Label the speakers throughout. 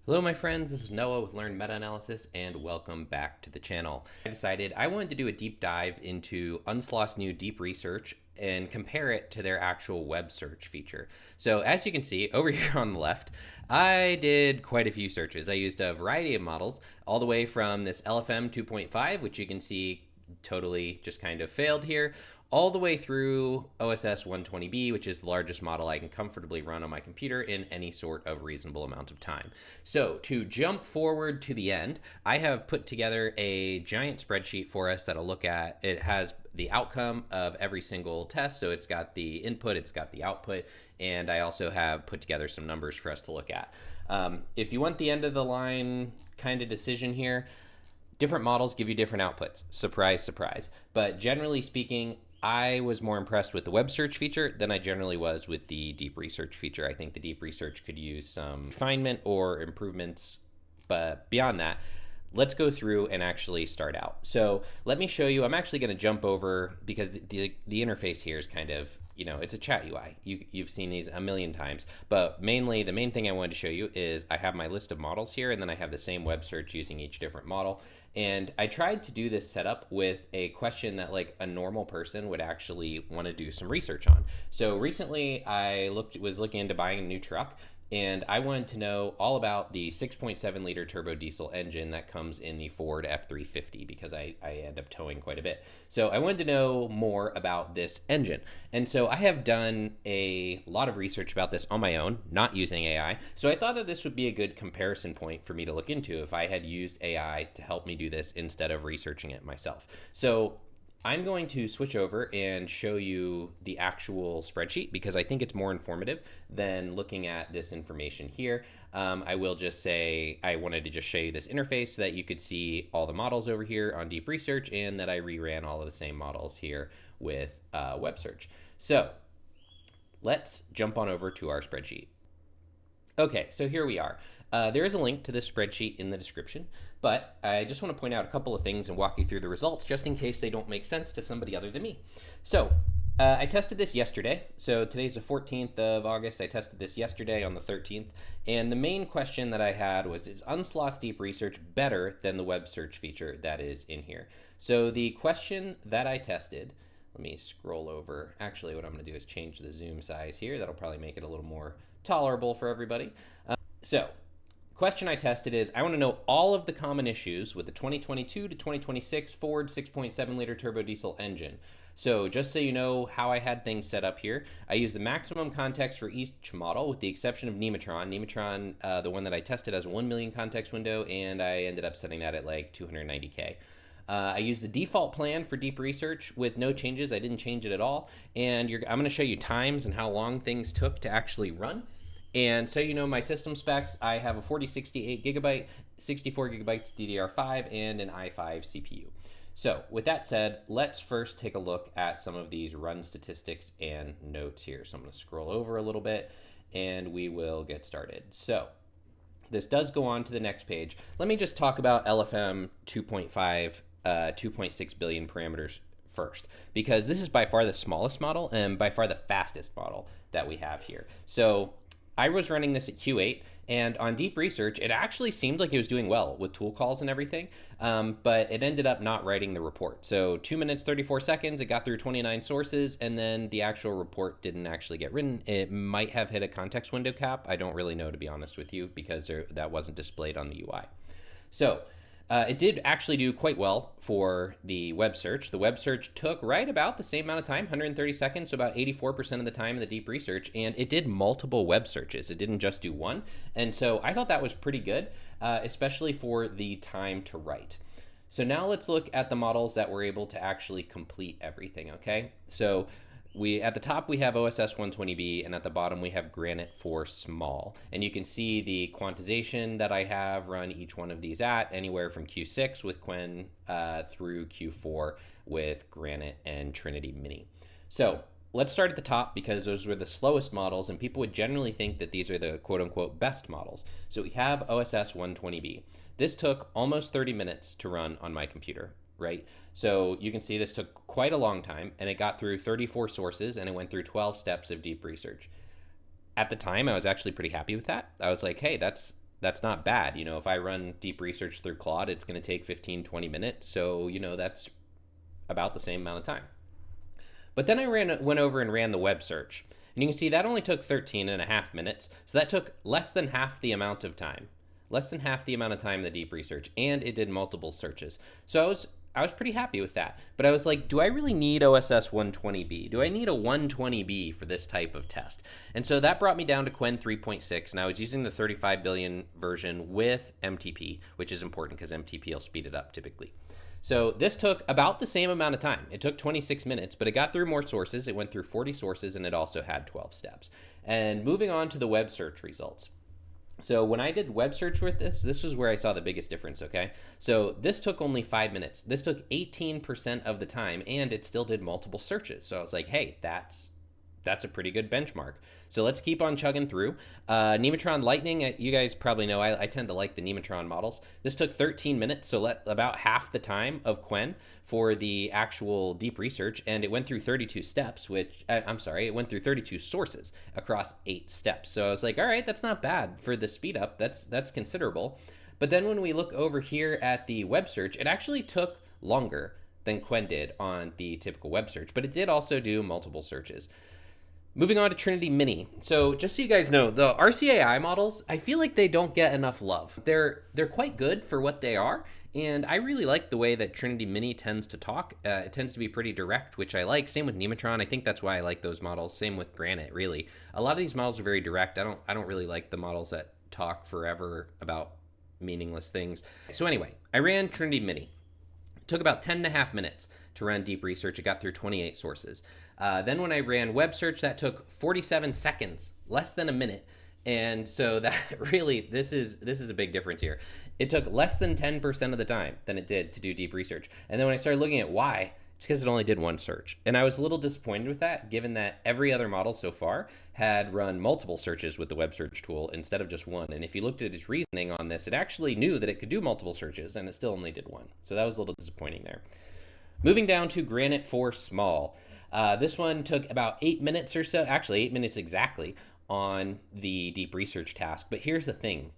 Speaker 1: Hello my friends, this is Noah with Learn Meta-Analysis and welcome back to the channel. I decided I wanted to do a deep dive into Unsloth's new deep research and compare it to their actual web search feature. So as you can see over here on the left, I did quite a few searches. I used a variety of models all the way from this LFM 2.5, which you can see totally just kind of failed here, all the way through OSS 120B, which is the largest model I can comfortably run on my computer in any sort of reasonable amount of time. So to jump forward to the end, I have put together a giant spreadsheet for us that'll look at, it has the outcome of every single test. So it's got the input, it's got the output, and I also have put together some numbers for us to look at. If you want the end of the line kind of decision here, different models give you different outputs. Surprise, surprise. But generally speaking, I was more impressed with the web search feature than I generally was with the deep research feature. I think the deep research could use some refinement or improvements, but beyond that, let's go through and actually start out. So let me show you, I'm actually going to jump over because the interface here is kind of, it's a chat UI. You've seen these a million times, but mainly the main thing I wanted to show you is I have my list of models here, and then I have the same web search using each different model. And I tried to do this setup with a question that like a normal person would actually want to do some research on. So recently I was looking into buying a new truck, and I wanted to know all about the 6.7 liter turbo diesel engine that comes in the Ford F-350 because I end up towing quite a bit. So I wanted to know more about this engine. And so I have done a lot of research about this on my own, not using AI. So I thought that this would be a good comparison point for me to look into if I had used AI to help me do this instead of researching it myself. So I'm going to switch over and show you the actual spreadsheet because I think it's more informative than looking at this information here. I will just say I wanted to just show you this interface so that you could see all the models over here on deep research and that I reran all of the same models here with web search. So let's jump on over to our spreadsheet. Okay, so here we are. There is a link to this spreadsheet in the description, but I just want to point out a couple of things and walk you through the results just in case they don't make sense to somebody other than me. So I tested this yesterday. So today's the 14th of August. I tested this yesterday on the 13th. And the main question that I had was, is Unsloth's deep research better than the web search feature that is in here? So the question that I tested, let me scroll over. Actually, what I'm going to do is change the zoom size here. That'll probably make it a little more tolerable for everybody. So question I tested is, I want to know all of the common issues with the 2022 to 2026 Ford 6.7 liter turbo diesel engine. So just so you know how I had things set up here, I used the maximum context for each model with the exception of Nematron. Nematron, the one that I tested, has a 1 million context window, and I ended up setting that at like 290K. I used the default plan for deep research with no changes. I didn't change it at all. And I'm going to show you times and how long things took to actually run. And so you know my system specs, I have a 4068 gigabyte, 64 gigabytes DDR5, and an i5 CPU. So with that said, let's first take a look at some of these run statistics and notes here. So I'm going to scroll over a little bit and we will get started. So this does go on to the next page. Let me just talk about LFM 2.5, 2.6 billion parameters first, because this is by far the smallest model and by far the fastest model that we have here. So I was running this at Q8, and on deep research, it actually seemed like it was doing well with tool calls and everything, but it ended up not writing the report. So 2 minutes, 34 seconds, it got through 29 sources, and then the actual report didn't actually get written. It might have hit a context window cap. I don't really know, to be honest with you, because that wasn't displayed on the UI. So it did actually do quite well for the web search. The web search took right about the same amount of time, 130 seconds, so about 84% of the time in the deep research, and it did multiple web searches. It didn't just do one, and so I thought that was pretty good, especially for the time to write. So now let's look at the models that were able to actually complete everything, okay? So at the top we have OSS 120B, and at the bottom we have Granite for small. And you can see the quantization that I have run each one of these at, anywhere from Q6 with Quen through Q4 with Granite and Trinity Mini. So let's start at the top because those were the slowest models, and people would generally think that these are the quote-unquote best models. So we have OSS 120B. This took almost 30 minutes to run on my computer, right? So you can see this took quite a long time, and it got through 34 sources, and it went through 12 steps of deep research. At the time, I was actually pretty happy with that. I was like, hey, that's that's not bad. If I run deep research through Claude, it's going to take 15, 20 minutes. So, that's about the same amount of time. But then I went over and ran the web search. And you can see that only took 13 and a half minutes. So that took less than half the amount of time. Less than half the amount of time the deep research. And it did multiple searches. So I was pretty happy with that. But I was like, do I really need OSS 120B? Do I need a 120B for this type of test? And so that brought me down to Qwen 3.6. And I was using the 35 billion version with MTP, which is important because MTP will speed it up typically. So this took about the same amount of time. It took 26 minutes, but it got through more sources. It went through 40 sources, and it also had 12 steps. And moving on to the web search results. So when I did web search with this was where I saw the biggest difference, okay? So this took only 5 minutes. This took 18% of the time, and it still did multiple searches. So I was like, hey, that's a pretty good benchmark. So let's keep on chugging through. Nematron Lightning, you guys probably know I tend to like the Nematron models. This took 13 minutes, so about half the time of Qwen for the actual deep research, and it went through 32 steps, it went through 32 sources across 8 steps. So I was like, all right, that's not bad for the speed up. That's considerable. But then when we look over here at the web search, it actually took longer than Qwen did on the typical web search, but it did also do multiple searches. Moving on to Trinity Mini. So just so you guys know, the RCAI models, I feel like they don't get enough love. They're quite good for what they are, and I really like the way that Trinity Mini tends to talk. It tends to be pretty direct, which I like. Same with Nematron. I think that's why I like those models. Same with Granite, really. A lot of these models are very direct. I don't really like the models that talk forever about meaningless things. So anyway, I ran Trinity Mini. It took about 10 and a half minutes to run deep research. It got through 28 sources. Then when I ran web search, that took 47 seconds, less than a minute. And so that really, this is a big difference here. It took less than 10% of the time than it did to do deep research. And then when I started looking at why, it's because it only did one search. And I was a little disappointed with that, given that every other model so far had run multiple searches with the web search tool instead of just one. And if you looked at its reasoning on this, it actually knew that it could do multiple searches, and it still only did one. So that was a little disappointing there. Moving down to Granite for Small. This one took about 8 minutes or so, actually 8 minutes exactly, on the deep research task. But here's the thing.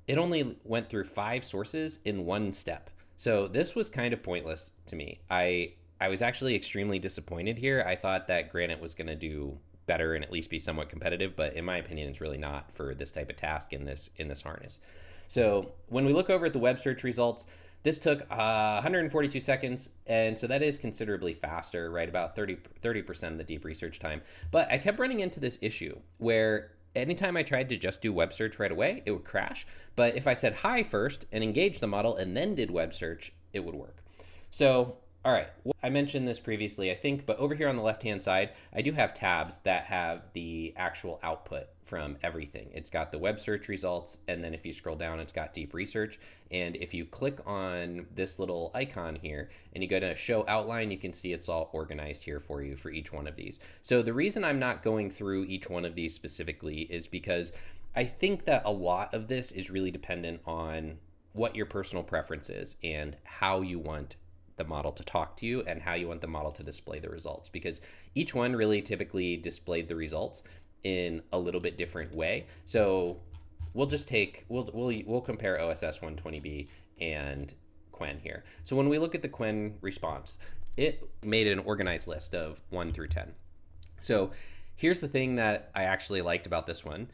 Speaker 1: It only went through 5 sources in one step. So this was kind of pointless to me. I was actually extremely disappointed here. I thought that Granite was going to do better and at least be somewhat competitive, but in my opinion, it's really not for this type of task in this harness. So when we look over at the web search results, this took 142 seconds, and so that is considerably faster, right? About 30% of the deep research time. But I kept running into this issue where anytime I tried to just do web search right away, it would crash. But if I said hi first and engaged the model and then did web search, it would work. So, all right, I mentioned this previously, I think, but over here on the left-hand side, I do have tabs that have the actual output from everything. It's got the web search results, and then if you scroll down, it's got deep research. And if you click on this little icon here and you go to show outline, you can see it's all organized here for you for each one of these. So the reason I'm not going through each one of these specifically is because I think that a lot of this is really dependent on what your personal preference is and how you want the model to talk to you and how you want the model to display the results, because each one really typically displayed the results in a little bit different way. So we'll just we'll compare OSS 120B and Qwen here. So when we look at the Qwen response, it made an organized list of 1 through 10. So here's the thing that I actually liked about this one.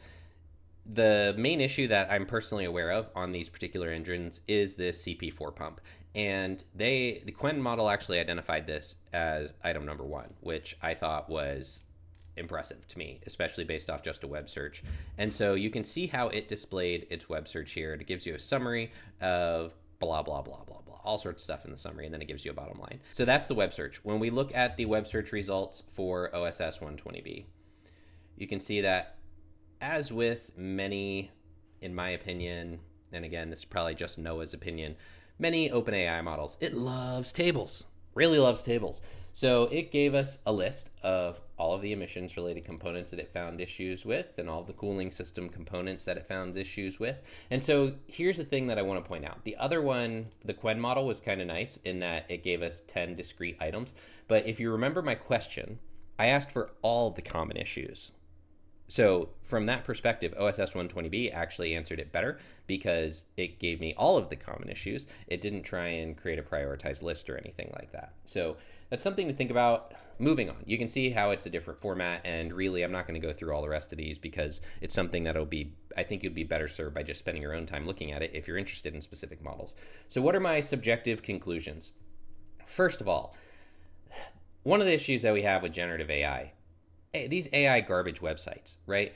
Speaker 1: The main issue that I'm personally aware of on these particular engines is this CP4 pump. And the Qwen model actually identified this as item number 1, which I thought was impressive to me, especially based off just a web search. And so you can see how it displayed its web search here. It gives you a summary of blah, blah, blah, blah, blah, all sorts of stuff in the summary, and then it gives you a bottom line. So that's the web search. When we look at the web search results for OSS 120B, you can see that, as with many, in my opinion, and again, this is probably just Noah's opinion, many OpenAI models, it loves tables, really loves tables. So it gave us a list of all of the emissions related components that it found issues with and all of the cooling system components that it found issues with. And so here's the thing that I want to point out. The other one, the Qwen model, was kind of nice in that it gave us 10 discrete items. But if you remember my question, I asked for all the common issues. So from that perspective, OSS 120B actually answered it better because it gave me all of the common issues. It didn't try and create a prioritized list or anything like that. So that's something to think about. Moving on, you can see how it's a different format, and really I'm not going to go through all the rest of these because it's something that'll be, I think you'd be better served by just spending your own time looking at it if you're interested in specific models. So what are my subjective conclusions? First of all, one of the issues that we have with generative AI, these AI garbage websites, right?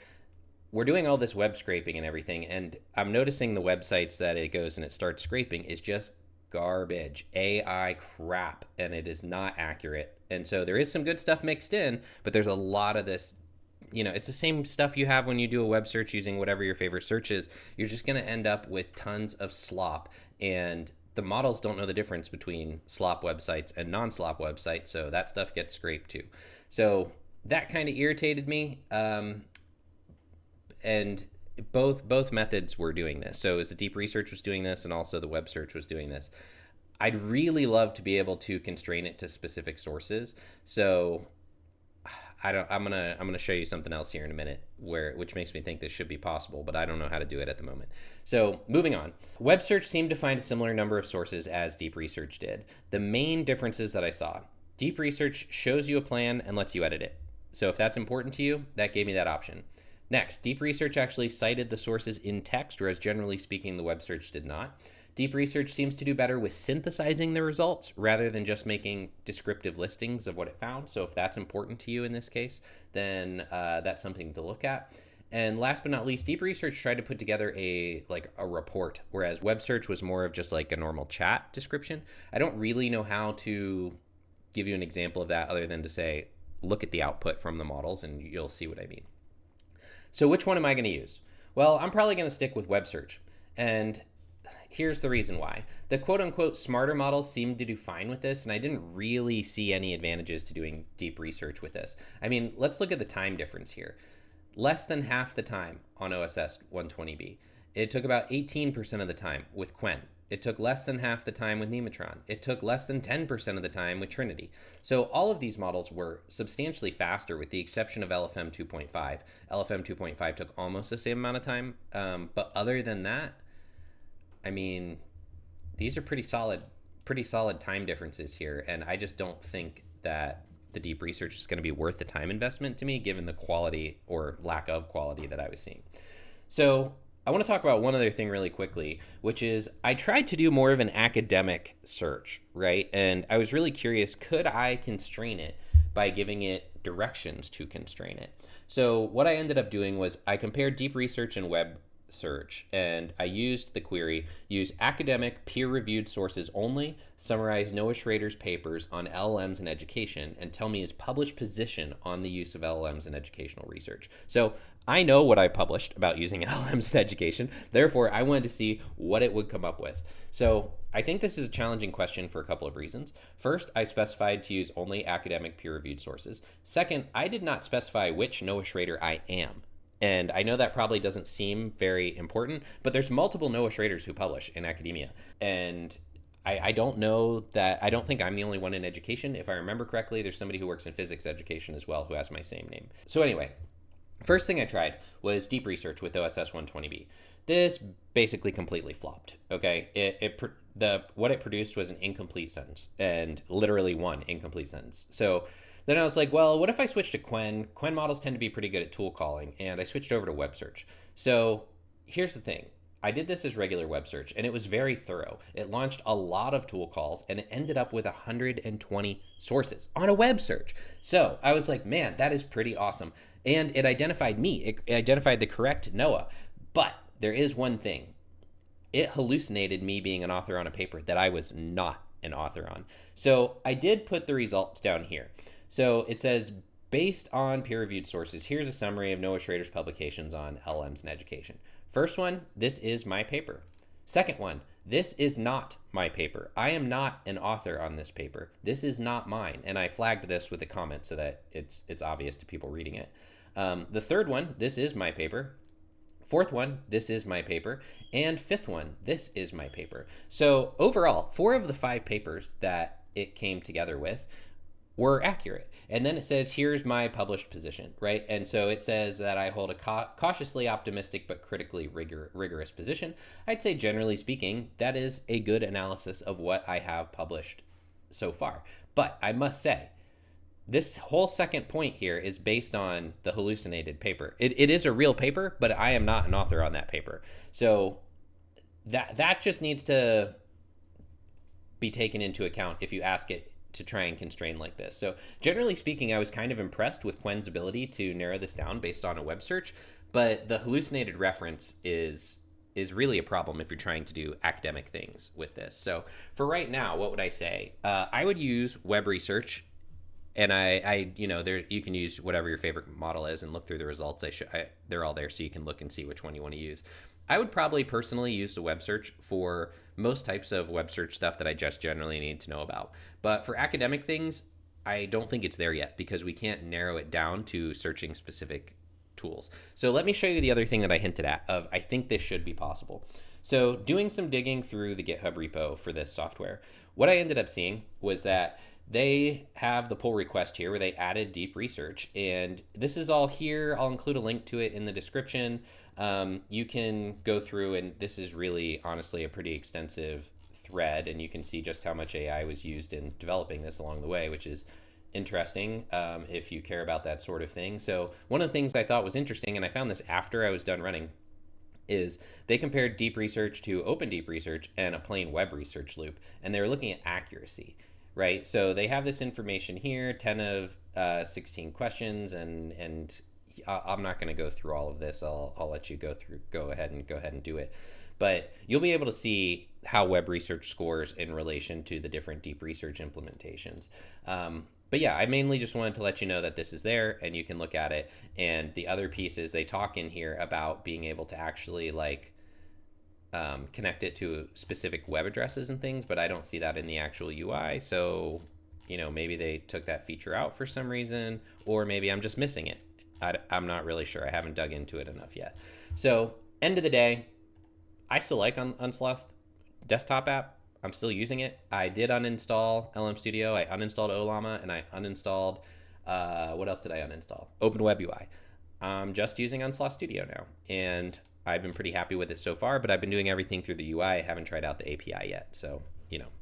Speaker 1: We're doing all this web scraping and everything, and I'm noticing the websites that it goes and it starts scraping is just garbage, AI crap, and it is not accurate. And so there is some good stuff mixed in, but there's a lot of this, it's the same stuff you have when you do a web search using whatever your favorite search is. You're just going to end up with tons of slop, and the models don't know the difference between slop websites and non-slop websites, so that stuff gets scraped too. So that kind of irritated me, and both methods were doing this. So as the deep research was doing this, and also the web search was doing this. I'd really love to be able to constrain it to specific sources. So I'm gonna show you something else here in a minute, which makes me think this should be possible, but I don't know how to do it at the moment. So moving on, web search seemed to find a similar number of sources as deep research did. The main differences that I saw: deep research shows you a plan and lets you edit it. So if that's important to you, that gave me that option. Next, deep research actually cited the sources in text, whereas generally speaking, the web search did not. Deep research seems to do better with synthesizing the results rather than just making descriptive listings of what it found. So if that's important to you in this case, then that's something to look at. And last but not least, deep research tried to put together a report, whereas web search was more of just like a normal chat description. I don't really know how to give you an example of that other than to say, look at the output from the models and you'll see what I mean. So which one am I going to use? Well, I'm probably going to stick with web search. And here's the reason why. The quote unquote smarter models seemed to do fine with this, and I didn't really see any advantages to doing deep research with this. I mean, let's look at the time difference here. Less than half the time on OSS 120B. It took about 18% of the time with Qwen. It took less than half the time with Nematron. It took less than 10% of the time with Trinity. So all of these models were substantially faster with the exception of LFM 2.5. LFM 2.5 took almost the same amount of time. But other than that, I mean, these are pretty solid time differences here. And I just don't think that the deep research is going to be worth the time investment to me, given the quality or lack of quality that I was seeing. So I want to talk about one other thing really quickly, which is I tried to do more of an academic search, right? And I was really curious, could I constrain it by giving it directions to constrain it? So what I ended up doing was I compared deep research and web search, and I used the query, use academic peer-reviewed sources only, summarize Noah Schrader's papers on LLMs in education, and tell me his published position on the use of LLMs in educational research. So I know what I published about using LLMs in education, therefore I wanted to see what it would come up with. So I think this is a challenging question for a couple of reasons. First, I specified to use only academic peer-reviewed sources. Second, I did not specify which Noah Schrader I am. And I know that probably doesn't seem very important, but there's multiple Noah Schraders who publish in academia. And I don't think I'm the only one in education. If I remember correctly, there's somebody who works in physics education as well who has my same name. So anyway, first thing I tried was deep research with OSS 120B. This basically completely flopped, okay? What it produced was an incomplete sentence, and literally one incomplete sentence. So then I was like, well, what if I switch to Qwen? Qwen models tend to be pretty good at tool calling, and I switched over to web search. So here's the thing. I did this as regular web search, and it was very thorough. It launched a lot of tool calls, and it ended up with 120 sources on a web search. So I was like, man, that is pretty awesome. And it identified me. It identified the correct Noah. But there is one thing. It hallucinated me being an author on a paper that I was not an author on. So I did put the results down here. So it says, based on peer-reviewed sources, here's a summary of Noah Schrader's publications on LLMs in education. First one, this is my paper. Second one, this is not my paper. I am not an author on this paper. This is not mine. And I flagged this with a comment so that it's obvious to people reading it. The third one, this is my paper. Fourth one, this is my paper. And fifth one, this is my paper. So overall, 4 of the 5 papers that it came together with were accurate. And then it says, here's my published position, right? And so it says that I hold a cautiously optimistic but critically rigorous position. I'd say, generally speaking, that is a good analysis of what I have published so far. But I must say, this whole second point here is based on the hallucinated paper. It is a real paper, but I am not an author on that paper. So that just needs to be taken into account if you ask it to try and constrain like this. So generally speaking, I was kind of impressed with Quen's ability to narrow this down based on a web search, but the hallucinated reference is really a problem if you're trying to do academic things with this. So for right now, what would I say? I would use web research, and I there you can use whatever your favorite model is and look through the results. They're all there, so you can look and see which one you want to use. I would probably personally use the web search for most types of web search stuff that I just generally need to know about. But for academic things, I don't think it's there yet because we can't narrow it down to searching specific tools. So let me show you the other thing that I hinted at of I think this should be possible. So doing some digging through the GitHub repo for this software, what I ended up seeing was that they have the pull request here where they added deep research, and this is all here. I'll include a link to it in the description. You can go through, and this is really honestly a pretty extensive thread, and you can see just how much AI was used in developing this along the way, which is interesting if you care about that sort of thing. So one of the things I thought was interesting, and I found this after I was done running, is they compared deep research to open deep research and a plain web research loop, and they were looking at accuracy. Right, so they have this information here, 10 of 16 questions, and I'm not going to go through all of this. I'll let you go ahead and do it. But you'll be able to see how web research scores in relation to the different deep research implementations. But yeah, I mainly just wanted to let you know that this is there and you can look at it. And the other piece is they talk in here about being able to actually connect it to specific web addresses and things, but I don't see that in the actual UI. So, maybe they took that feature out for some reason, or maybe I'm just missing it. I'm not really sure. I haven't dug into it enough yet. So end of the day, I still like Unsloth Desktop app. I'm still using it. I did uninstall LM Studio. I uninstalled Olama, and I uninstalled, what else did I uninstall? OpenWebUI. I'm just using Unsloth Studio now, and I've been pretty happy with it so far, but I've been doing everything through the UI. I haven't tried out the API yet. So,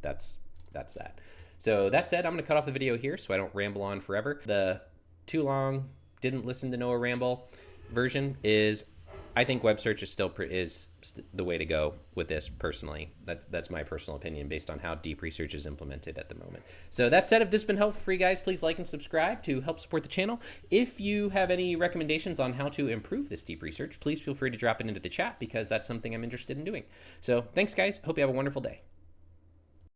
Speaker 1: that's that. So that said, I'm going to cut off the video here so I don't ramble on forever. The too long, didn't listen to Noah ramble version is, I think web search is still the way to go with this personally. That's my personal opinion based on how deep research is implemented at the moment. So that said, if this has been helpful for you guys, please like and subscribe to help support the channel. If you have any recommendations on how to improve this deep research, please feel free to drop it into the chat because that's something I'm interested in doing. So thanks guys. Hope you have a wonderful day.